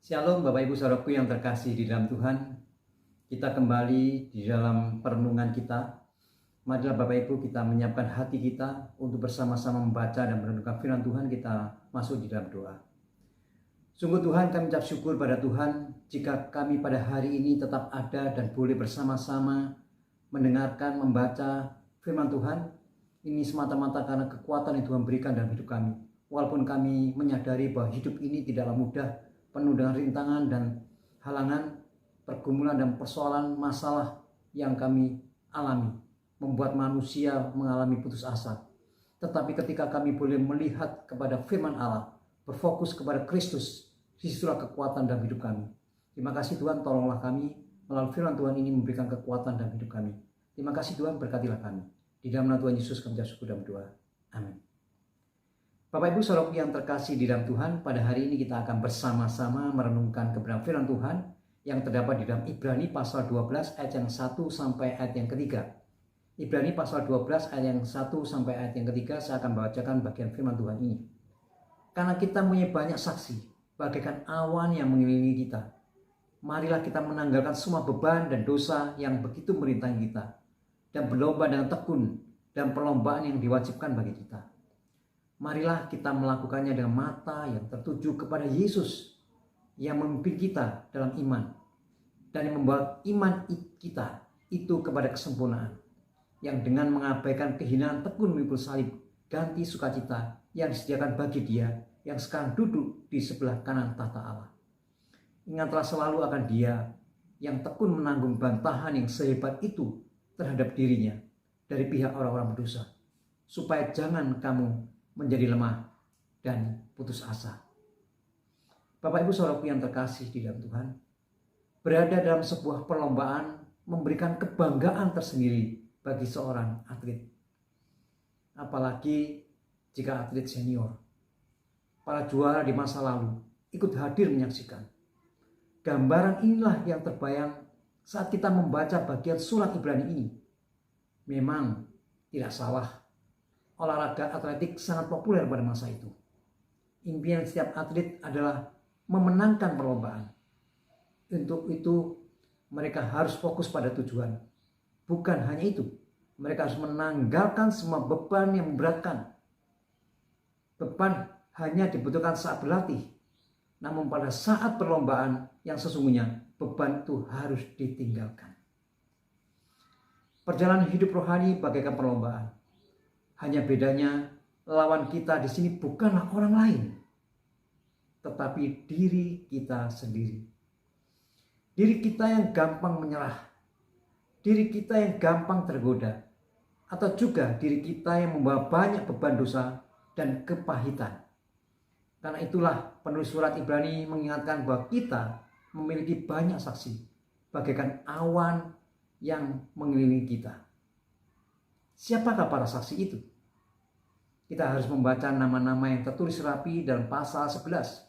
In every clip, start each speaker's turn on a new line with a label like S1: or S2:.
S1: Shalom Bapak Ibu Saudaraku yang terkasih di dalam Tuhan. Kita kembali di dalam perenungan kita. Marilah Bapak Ibu kita menyiapkan hati kita untuk bersama-sama membaca dan merenungkan firman Tuhan. Kita masuk di dalam doa. Sungguh Tuhan, kami ucap syukur pada Tuhan jika kami pada hari ini tetap ada dan boleh bersama-sama mendengarkan, membaca firman Tuhan. Ini semata-mata karena kekuatan yang Tuhan berikan dalam hidup kami. Walaupun kami menyadari bahwa hidup ini tidaklah mudah, penuh dengan rintangan dan halangan, pergumulan dan persoalan masalah yang kami alami, membuat manusia mengalami putus asa. Tetapi ketika kami boleh melihat kepada firman Allah, berfokus kepada Kristus, disitulah kekuatan dalam hidup kami. Terima kasih Tuhan, tolonglah kami melalui firman Tuhan ini memberikan kekuatan dalam hidup kami. Terima kasih Tuhan, berkatilah kami. Di dalam nama Tuhan Yesus kami bersyukur dan berdoa. Amin. Bapak Ibu Saudaraku yang terkasih di dalam Tuhan, pada hari ini kita akan bersama-sama merenungkan kebenaran firman Tuhan yang terdapat di dalam Ibrani pasal 12 ayat yang 1 sampai ayat yang ketiga. Ibrani pasal 12 ayat yang 1 sampai ayat yang ketiga, saya akan membacakan bagian firman Tuhan ini. Karena kita punya banyak saksi, bagaikan awan yang mengelilingi kita. Marilah kita menanggalkan semua beban dan dosa yang begitu merintangi kita, dan berlomba dengan tekun dan perlombaan yang diwajibkan bagi kita. Marilah kita melakukannya dengan mata yang tertuju kepada Yesus yang memimpin kita dalam iman dan yang membawa iman kita itu kepada kesempurnaan, yang dengan mengabaikan kehinaan tekun memikul salib, ganti sukacita yang disediakan bagi Dia yang sekarang duduk di sebelah kanan tahta Allah. Ingatlah selalu akan Dia yang tekun menanggung bantahan yang sehebat itu terhadap dirinya dari pihak orang-orang berdosa, supaya jangan kamu menjadi lemah dan putus asa. Bapak Ibu Saudaraku yang terkasih di dalam Tuhan, berada dalam sebuah perlombaan memberikan kebanggaan tersendiri bagi seorang atlet. Apalagi jika atlet senior. Para juara di masa lalu ikut hadir menyaksikan. Gambaran inilah yang terbayang saat kita membaca bagian surat Ibrani ini. Memang tidak salah, olahraga atletik sangat populer pada masa itu. Impian setiap atlet adalah memenangkan perlombaan. Untuk itu mereka harus fokus pada tujuan. Bukan hanya itu, mereka harus menanggalkan semua beban yang memberatkan. Beban hanya dibutuhkan saat berlatih. Namun pada saat perlombaan yang sesungguhnya, beban itu harus ditinggalkan. Perjalanan hidup rohani bagaikan perlombaan. Hanya bedanya lawan kita di sini bukanlah orang lain, tetapi diri kita sendiri. Diri kita yang gampang menyerah, diri kita yang gampang tergoda, atau juga diri kita yang membawa banyak beban dosa dan kepahitan. Karena itulah penulis surat Ibrani mengingatkan bahwa kita memiliki banyak saksi, bagaikan awan yang mengelilingi kita. Siapakah para saksi itu? Kita harus membaca nama-nama yang tertulis rapi dalam pasal 11.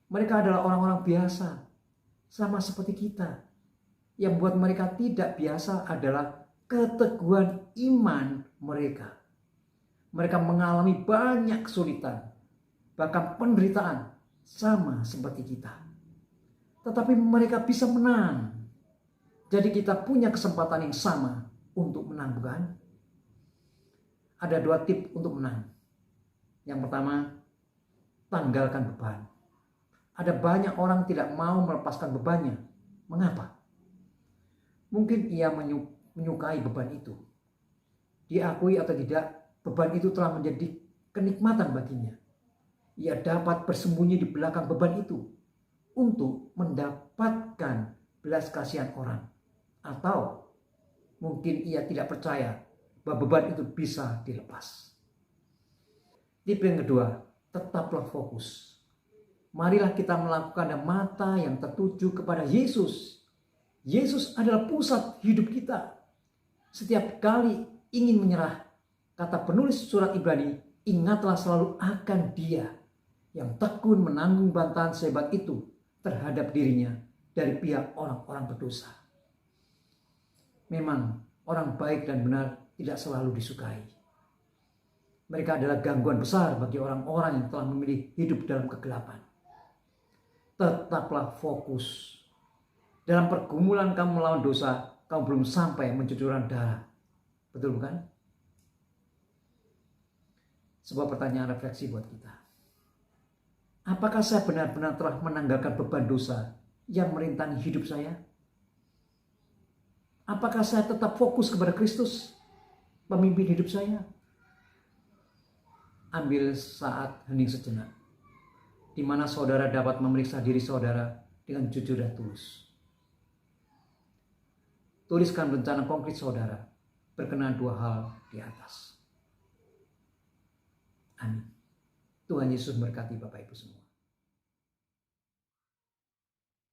S1: Mereka adalah orang-orang biasa, sama seperti kita. Yang buat mereka tidak biasa adalah keteguhan iman mereka. Mereka mengalami banyak kesulitan, bahkan penderitaan, sama seperti kita. Tetapi mereka bisa menang. Jadi kita punya kesempatan yang sama untuk menang, bukan? Ada 2 tips untuk menang. Yang pertama, tanggalkan beban. Ada banyak orang tidak mau melepaskan bebannya. Mengapa? Mungkin ia menyukai beban itu. Diakui atau tidak, beban itu telah menjadi kenikmatan baginya. Ia dapat bersembunyi di belakang beban itu untuk mendapatkan belas kasihan orang. Atau mungkin ia tidak percaya bahwa beban itu bisa dilepas. Tip yang kedua, tetaplah fokus. Marilah kita melakukan dengan mata yang tertuju kepada Yesus. Yesus adalah pusat hidup kita. Setiap kali ingin menyerah, kata penulis surat Ibrani, ingatlah selalu akan Dia yang tekun menanggung bantahan sehebat itu terhadap dirinya dari pihak orang-orang berdosa. Memang orang baik dan benar tidak selalu disukai. Mereka adalah gangguan besar bagi orang-orang yang telah memilih hidup dalam kegelapan. tetaplah fokus. Dalam pergumulan kamu melawan dosa, kamu belum sampai mencucurkan darah. Betul bukan? Sebuah pertanyaan refleksi buat kita. Apakah saya benar-benar telah menanggalkan beban dosa yang merintangi hidup saya? Apakah saya tetap fokus kepada Kristus, pemimpin hidup saya? Ambil saat hening sejenak, di mana saudara dapat memeriksa diri saudara dengan jujur dan tulus. Tuliskan rencana konkret saudara berkenaan 2 hal di atas. Amin. Tuhan Yesus memberkati Bapak Ibu semua.